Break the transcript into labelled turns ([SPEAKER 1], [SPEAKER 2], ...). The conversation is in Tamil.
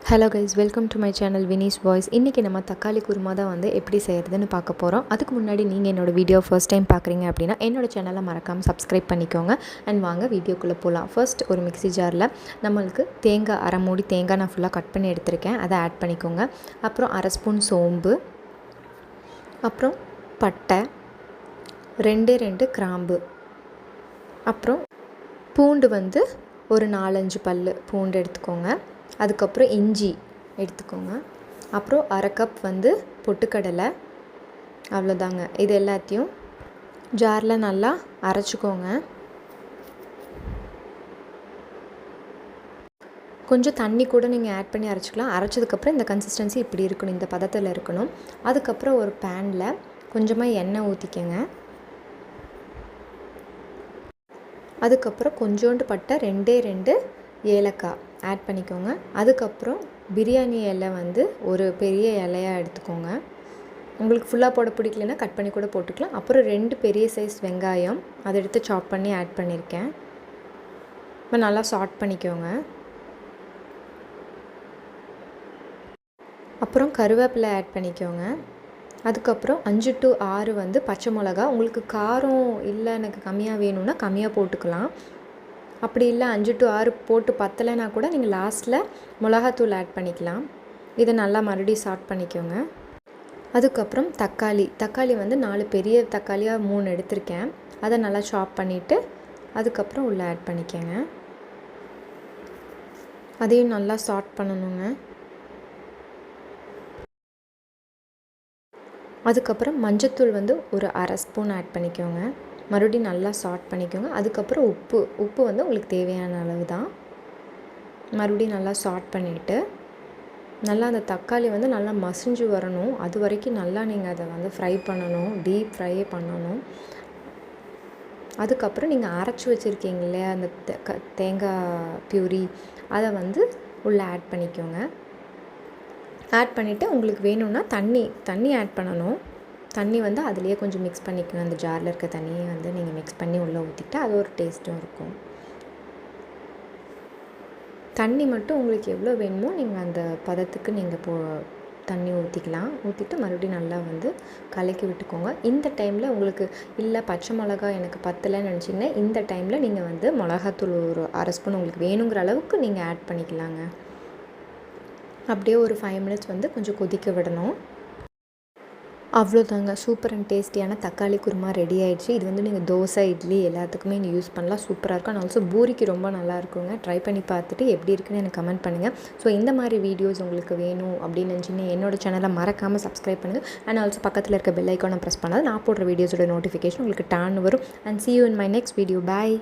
[SPEAKER 1] Hello guys, welcome to my channel Vini's voice. இன்றைக்கி நம்ம தக்காளி குருமா தான் வந்து எப்படி செய்கிறதுன்னு பார்க்க போகிறோம். அதுக்கு முன்னாடி நீங்கள் என்னோடய வீடியோ ஃபர்ஸ்ட் டைம் பார்க்குறீங்க அப்படின்னா என்னோடய சேனலை மறக்காமல் சப்ஸ்கிரைப் பண்ணிக்கோங்க. அண்ட் வாங்க வீடியோக்குள்ளே போகலாம். ஃபர்ஸ்ட் ஒரு மிக்ஸி ஜாரில் நம்மளுக்கு தேங்காய் அரை மூடி தேங்காய் நான் ஃபுல்லாக கட் பண்ணி எடுத்திருக்கேன், அதை ஆட் பண்ணிக்கோங்க. அப்புறம் அரை ஸ்பூன் சோம்பு, அப்புறம் பட்டை, ரெண்டு கிராம்பு, அப்புறம் பூண்டு வந்து ஒரு 4-5 பல் பூண்டு எடுத்துக்கோங்க. அதுக்கப்புறம் இஞ்சி எடுத்துக்கோங்க. அப்புறம் அரை கப் வந்து பொட்டுக்கடலை. அவ்வளோதாங்க. இது எல்லாத்தையும் ஜாரில் நல்லா அரைச்சிக்கோங்க. கொஞ்சம் தண்ணி கூட நீங்கள் ஆட் பண்ணி அரைச்சிக்கலாம். அரைச்சதுக்கப்புறம் இந்த கன்சிஸ்டன்சி இப்படி இருக்கணும், இந்த பதத்தில் இருக்கணும். அதுக்கப்புறம் ஒரு பேனில் கொஞ்சமாக எண்ணெய் ஊற்றிக்கங்க. அதுக்கப்புறம் கொஞ்சோண்டு பட்டை, 2 ஏலக்காய் ஆட் பண்ணிக்கோங்க. அதுக்கப்புறம் பிரியாணி இலை வந்து ஒரு பெரிய இலையாக எடுத்துக்கோங்க. உங்களுக்கு ஃபுல்லாக போட பிடிக்கலன்னா கட் பண்ணி கூட போட்டுக்கலாம். அப்புறம் 2 பெரிய சைஸ் வெங்காயம் அதை எடுத்து சாப் பண்ணி ஆட் பண்ணியிருக்கேன். இப்போ நல்லா சாட் பண்ணிக்கோங்க. அப்புறம் கருவேப்பிலை ஆட் பண்ணிக்கோங்க. அதுக்கப்புறம் 5 to 6 வந்து பச்சை மிளகா. உங்களுக்கு காரம் இல்லை, எனக்கு கம்மியாக வேணும்னா கம்மியாக போட்டுக்கலாம். அப்படி இல்லை 5 to 6 போட்டு பத்தலைனா கூட நீங்கள் லாஸ்ட்டில் மிளகாத்தூள் ஆட் பண்ணிக்கலாம். இதை நல்லா மறுபடியும் சாட் பண்ணிக்கோங்க. அதுக்கப்புறம் தக்காளி வந்து 4 பெரிய தக்காளியாக 3 எடுத்திருக்கேன். அதை நல்லா சாப் பண்ணிவிட்டு அதுக்கப்புறம் உள்ளே ஆட் பண்ணிக்கோங்க. அதையும் நல்லா சாட் பண்ணணுங்க. அதுக்கப்புறம் மஞ்சத்தூள் வந்து ஒரு அரை ஸ்பூன் ஆட் பண்ணிக்கோங்க. மறுபடியும் நல்லா சாட் பண்ணிக்கோங்க. அதுக்கப்புறம் உப்பு வந்து உங்களுக்கு தேவையான அளவு தான். மறுபடியும் நல்லா சாட் பண்ணிவிட்டு நல்லா அந்த தக்காளி வந்து நல்லா மசிஞ்சு வரணும். அது வரைக்கும் நல்லா நீங்கள் அதை வந்து ஃப்ரை பண்ணணும், டீப் ஃப்ரையே பண்ணணும். அதுக்கப்புறம் நீங்கள் அரைச்சி வச்சுருக்கீங்க இல்லையா அந்த தேங்காய் பியூரி, அதை வந்து உள்ளே ஆட் பண்ணிக்கோங்க. ஆட் பண்ணிவிட்டு உங்களுக்கு வேணும்னா தண்ணி ஆட் பண்ணணும். தண்ணி வந்து அதுலேயே கொஞ்சம் மிக்ஸ் பண்ணிக்கோங்க. அந்த ஜாரில் இருக்க தண்ணியை வந்து நீங்கள் மிக்ஸ் பண்ணி உள்ளே ஊற்றிட்டு அது ஒரு டேஸ்ட்டும் இருக்கும். தண்ணி மட்டும் உங்களுக்கு எவ்வளோ வேணுமோ நீங்கள் அந்த பதத்துக்கு நீங்கள் தண்ணி ஊற்றிட்டு மறுபடியும் நல்லா வந்து கலக்கி விட்டுக்கோங்க. இந்த டைமில் உங்களுக்கு இல்லை பச்சை மிளகா எனக்கு பத்தலைன்னு நினச்சிங்கன்னா இந்த டைமில் நீங்கள் வந்து மிளகாத்தூள் ஒரு அரை ஸ்பூன் உங்களுக்கு வேணுங்கிற அளவுக்கு நீங்கள் ஆட் பண்ணிக்கலாங்க. அப்படியே ஒரு 5 minutes வந்து கொஞ்சம் கொதிக்க விடணும். அவ்வளோதாங்க, சூப்பர் அண்ட் டேஸ்டியான தக்காளி குருமா ரெடி ஆகிடுச்சு. இது வந்து நீங்கள் தோசை, இட்லி எல்லாத்துக்குமே நீங்கள் யூஸ் பண்ணலாம். சூப்பராக இருக்கும். அண்ட் ஆல்சோ பூரிக்கு ரொம்ப நல்லா இருக்குங்க. ட்ரை பண்ணி பார்த்துட்டு எப்படி இருக்குன்னு எனக்கு கமெண்ட் பண்ணுங்கள். ஸோ இந்த மாதிரி வீடியோஸ் உங்களுக்கு வேணும் அப்படின்னு நினச்சிங்கன்னா என்னோடய சேனலை மறக்காமல் சப்ஸ்கிரைப் பண்ணுங்கள். அண்ட் ஆல்சோ பக்கத்தில் இருக்க பெல் ஐக்கானை ப்ரெஸ் பண்ணால் நான் போடுற வீடியோஸோட நோட்டிஃபிகேஷன் உங்களுக்கு டான் வரும். And see you in my next video. Bye.